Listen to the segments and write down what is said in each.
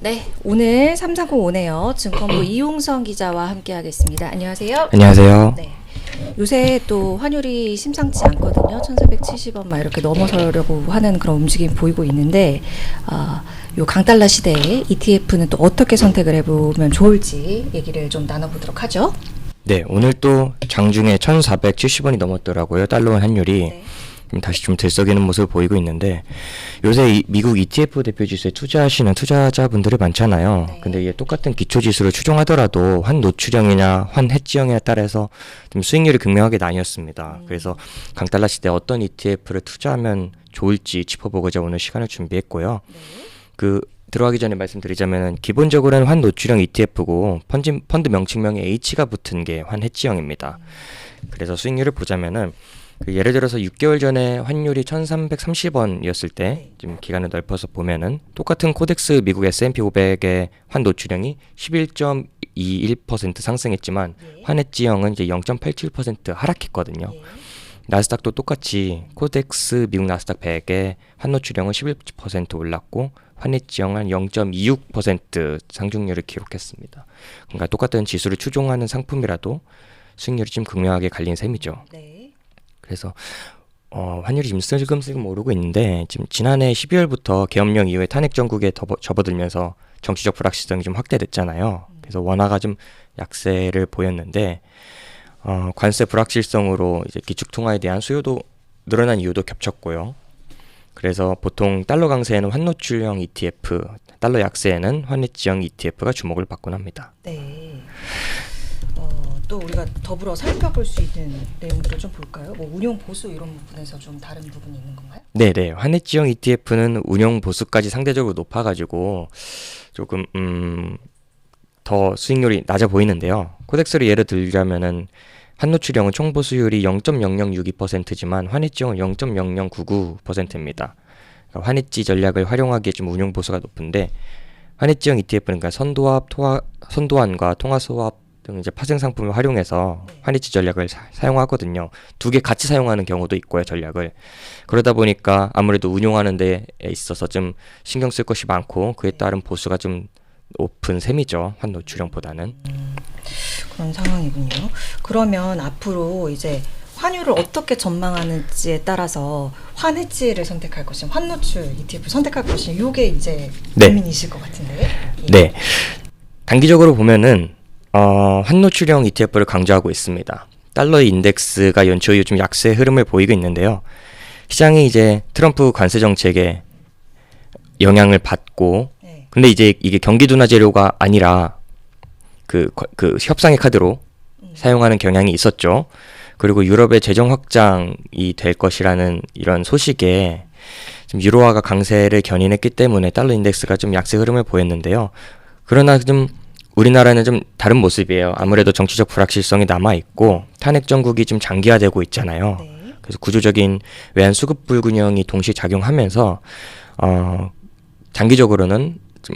네, 오늘 삼삼공 오네요. 증권부 이용성 기자와 함께하겠습니다. 안녕하세요. 안녕하세요. 네, 요새 또 환율이 심상치 않거든요. 1,470원 막 이렇게 넘어서려고 하는 그런 움직임 보이고 있는데, 요 강달러 시대에 ETF는 또 어떻게 선택을 해보면 좋을지 얘기를 좀 나눠보도록 하죠. 네, 오늘 또 장중에 1,470원이 넘었더라고요. 달러 환율이. 네. 다시 좀 들썩이는 모습을 보이고 있는데, 요새 미국 ETF 대표 지수에 투자하시는 투자자분들이 많잖아요. 네. 근데 이게 똑같은 기초 지수를 추종하더라도 환 노출형이냐 환 해지형에 따라서 좀 수익률이 극명하게 나뉘었습니다. 그래서 강달러 시대에 어떤 ETF를 투자하면 좋을지 짚어보고자 오늘 시간을 준비했고요. 네. 들어가기 전에 말씀드리자면 기본적으로는 환 노출형 ETF고 펀드 명칭명에 H가 붙은 게 환 해지형입니다. 그래서 수익률을 보자면은 예를 들어서 6개월 전에 환율이 1,330원이었을 때 좀 기간을 넓혀서 보면은 똑같은 코덱스 미국 S&P 500의 환 노출형이 11.21% 상승했지만 환 해지형은 이제 0.87% 하락했거든요. 나스닥도 똑같이 코덱스 미국 나스닥 100의 환 노출형은 11% 올랐고 환 해지형은 0.26% 상승률을 기록했습니다. 그러니까 똑같은 지수를 추종하는 상품이라도 수익률이 좀 극명하게 갈린 셈이죠. 네. 그래서 환율이 지금 슬금슬금 오르고 있는데, 지금 지난해 12월부터 계엄령 이후에 탄핵 정국에 접어들면서 정치적 불확실성이 좀 확대됐잖아요. 그래서 원화가 좀 약세를 보였는데, 관세 불확실성으로 이제 기축 통화에 대한 수요도 늘어난 이유도 겹쳤고요. 그래서 보통 달러 강세에는 환 노출형 ETF, 달러 약세에는 환 해지형 ETF가 주목을 받곤 합니다. 네. 또 우리가 더불어 살펴볼 수 있는 내용들을 좀 볼까요? 뭐 운용 보수 이런 부분에서 좀 다른 부분이 있는 건가요? 네네. 환 해지형 ETF는 운용 보수까지 상대적으로 높아가지고 조금 더 수익률이 낮아 보이는데요. 코덱스를 예를 들자면은 환 노출형은 총 보수율이 0.0062%지만 환 해지형은 0.0099%입니다. 그러니까 환 해지 전략을 활용하기에 좀 운용 보수가 높은데, 환 해지형 ETF는 그러니까 선도환과 통화스왑 등 이제 파생 상품을 활용해서 환 해지 전략을 사용하거든요. 두 개 같이 사용하는 경우도 있고요, 전략을. 그러다 보니까 아무래도 운용하는 데 있어서 좀 신경 쓸 것이 많고 그에 따른 보수가 좀 높은 셈이죠, 환 노출형보다는. 그런 상황이군요. 그러면 앞으로 이제 환율을 어떻게 전망하는지에 따라서 환 해지를 선택할 것이냐, 환 노출 ETF 선택할 것이냐, 이게 이제 네. 고민이실 것 같은데요. 예. 네. 단기적으로 보면은 환 노출형 ETF를 강조하고 있습니다. 달러의 인덱스가 연초 이후 좀 약세 흐름을 보이고 있는데요. 시장이 이제 트럼프 관세 정책에 영향을 받고, 네. 근데 이제 이게 경기 둔화 재료가 아니라 그 협상의 카드로 사용하는 경향이 있었죠. 그리고 유럽의 재정 확장이 될 것이라는 이런 소식에 좀 유로화가 강세를 견인했기 때문에 달러 인덱스가 좀 약세 흐름을 보였는데요. 그러나 좀 우리나라는 좀 다른 모습이에요. 아무래도 정치적 불확실성이 남아있고 탄핵 정국이 좀 장기화되고 있잖아요. 네. 그래서 구조적인 외환 수급 불균형이 동시에 작용하면서 장기적으로는 좀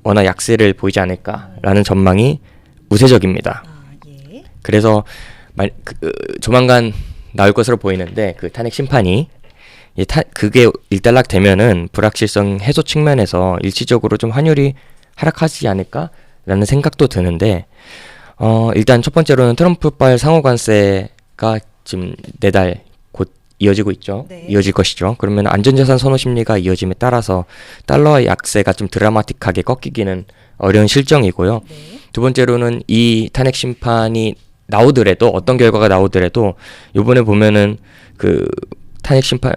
워낙 약세를 보이지 않을까라는 전망이 우세적입니다. 예. 그래서 조만간 나올 것으로 보이는데, 그 탄핵 심판이 그게 일단락되면은 불확실성 해소 측면에서 일시적으로 좀 환율이 하락하지 않을까라는 생각도 드는데, 일단 첫 번째로는 트럼프발 상호 관세가 지금 내달 곧 이어지고 있죠. 네. 이어질 것이죠. 그러면 안전자산 선호 심리가 이어짐에 따라서 달러의 약세가 좀 드라마틱하게 꺾이기는 어려운 실정이고요. 네. 두 번째로는 이 탄핵 심판이 나오더라도, 어떤 결과가 나오더라도 요번에 보면은 그 탄핵 심판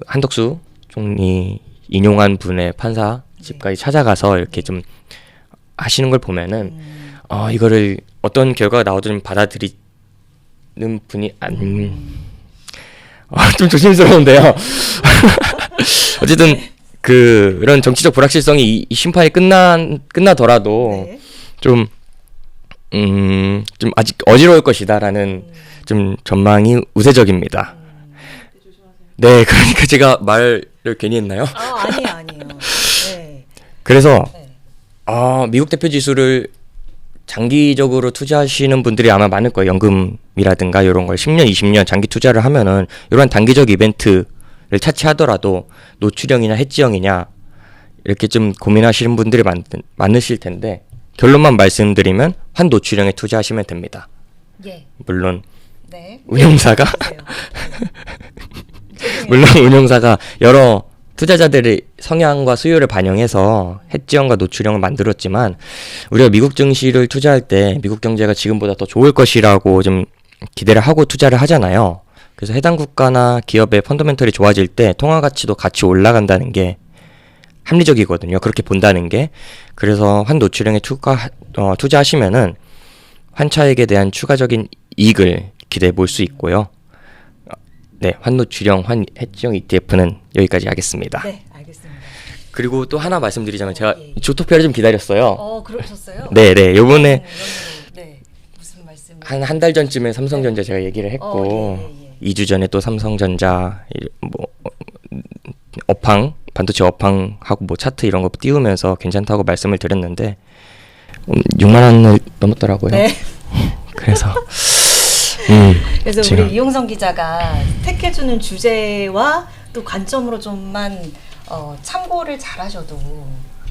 한덕수 총리 인용한 분의 판사 집까지 찾아가서 이렇게 좀 하시는 걸 보면은 이거를 어떤 결과가 나오든 받아들이는 분이 좀 조심스러운데요. 어쨌든 그런 정치적 불확실성이 이 심판이 끝나더라도 네. 좀 아직 어지러울 것이다라는 좀 전망이 우세적입니다. 네, 그러니까 제가 말을 괜히 했나요? 아니에요. 네. 그래서 네. 미국 대표 지수를 장기적으로 투자하시는 분들이 아마 많을 거예요. 연금이라든가 이런 걸 10년, 20년 장기 투자를 하면은 이러한 단기적 이벤트를 차치하더라도 노출형이냐 해지형이냐 이렇게 좀 고민하시는 분들이 많으실 텐데 결론만 말씀드리면 환노출형에 투자하시면 됩니다. 예. 물론 네. 운용사가 보세요. 물론 운용사가 여러 투자자들의 성향과 수요를 반영해서 해지형과 노출형을 만들었지만 우리가 미국 증시를 투자할 때 미국 경제가 지금보다 더 좋을 것이라고 좀 기대를 하고 투자를 하잖아요. 그래서 해당 국가나 기업의 펀더멘털이 좋아질 때 통화 가치도 같이 올라간다는 게 합리적이거든요. 그렇게 본다는 게. 그래서 환노출형에 투자하시면은 환차익에 대한 추가적인 이익을 기대해 볼 수 있고요. 네, 환노출형, 환해지형 ETF는 여기까지 하겠습니다. 네, 알겠습니다. 그리고 또 하나 말씀드리자면 제가 예. 주토피아를 좀 기다렸어요. 그러셨어요? 네, 요번에 네, 무슨 말씀? 한 달 전쯤에 삼성전자 제가 얘기를 했고 예. 2주 전에 또 삼성전자 뭐 업황 반도체 업황하고 뭐 차트 이런 거 띄우면서 괜찮다고 말씀을 드렸는데 6만 원을 넘었더라고요. 네. 그래서 그래서 지금. 우리 이용성 기자가 택해주는 주제와 또 관점으로 좀만 참고를 잘하셔도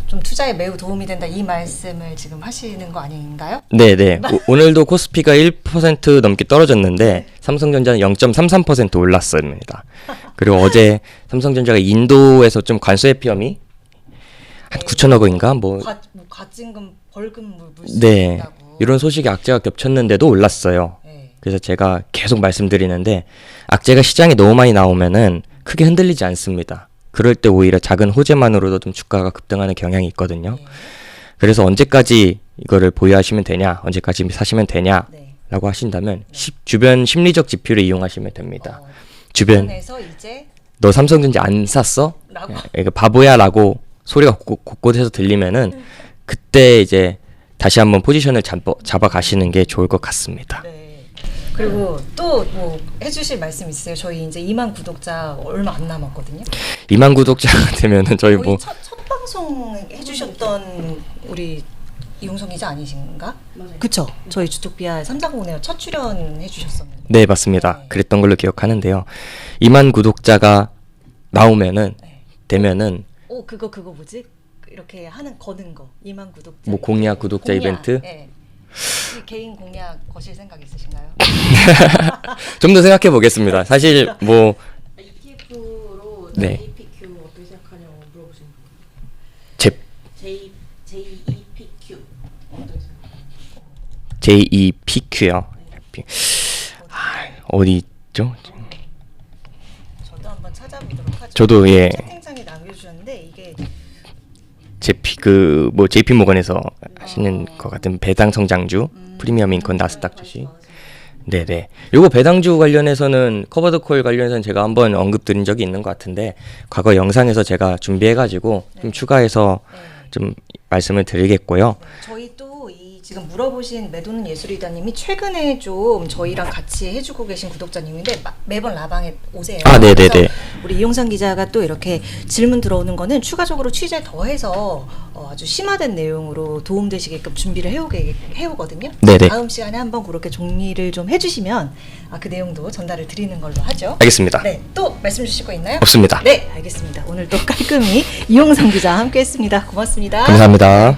좀 투자에 매우 도움이 된다 이 말씀을 지금 하시는 거 아닌가요? 네네. 오늘도 코스피가 1% 넘게 떨어졌는데 삼성전자는 0.33% 올랐습니다. 그리고 어제 삼성전자가 인도에서 좀 관세 회피험이 한 9천억 원인가 뭐 과징금 벌금 네. 물수있다고 이런 소식이 악재가 겹쳤는데도 올랐어요. 네. 그래서 제가 계속 말씀드리는데 악재가 시장에 너무 많이 나오면은 크게 흔들리지 않습니다. 그럴 때 오히려 작은 호재만으로도 좀 주가가 급등하는 경향이 있거든요. 네. 그래서 언제까지 이거를 보유하시면 되냐, 언제까지 사시면 되냐라고 네. 하신다면 주변 심리적 지표를 이용하시면 됩니다. 주변 주변에서 이제 너 삼성전자 안 샀어? 라고 이거 바보야라고 소리가 곳곳에서 들리면은 그때 이제 다시 한번 포지션을 잡아 가시는 게 좋을 것 같습니다. 네. 그리고 또 뭐 해주실 말씀 있으세요? 저희 이제 2만 구독자 얼마 안 남았거든요. 2만 구독자가 되면은 저희 거의 뭐 첫 방송 해주셨던 우리 이용성 기자 아니신가? 맞아요. 그쵸? 저희 주토피아 340네요 첫 출연 해주셨었는데. 네, 맞습니다. 네. 그랬던 걸로 기억하는데요. 2만 구독자가 나오면은 네. 되면은 그거 뭐지? 이렇게 거는 거 2만 구독자. 뭐 공약 구독자 이벤트 네. 이 개인 공약 거실 생각 있으신가요? 좀 더 생각해 보겠습니다. 사실 뭐 ETF로 네. JPQ 어떻게 생각하냐고 물어보신 거예요. 제 JEPQ 어떻게 생각하냐고. JEPQ요. 어디 있죠? 저도 한번 찾아보도록 하죠. 저도 예. 채팅창에 남겨주셨는데 이게 뭐 JP 모건에서 하시는 것 같은 배당 성장주 프리미엄 인권 나스닥 주식. 네네. 요거 배당주 관련해서는 커버드콜 관련해서는 제가 한번 언급드린 적이 있는 것 같은데 과거 영상에서 제가 준비해가지고 좀 추가해서 좀 말씀을 드리겠고요. 저희 또 이 지금 물어보신 매도는 예술이다님이 최근에 좀 저희랑 같이 해주고 계신 구독자님인데 매번 라방에 오세요. 아, 네네네. 그래서 우리 이용상 기자가 또 이렇게 질문 들어오는 거는 추가적으로 취재 더해서 아주 심화된 내용으로 도움되시게끔 준비를 해오거든요. 네네. 다음 시간에 한번 그렇게 정리를 좀 해주시면 그 내용도 전달을 드리는 걸로 하죠. 알겠습니다. 네, 또 말씀 주실 거 있나요? 없습니다. 네, 알겠습니다. 오늘 또 깔끔히 이용상 기자 함께했습니다. 고맙습니다. 감사합니다.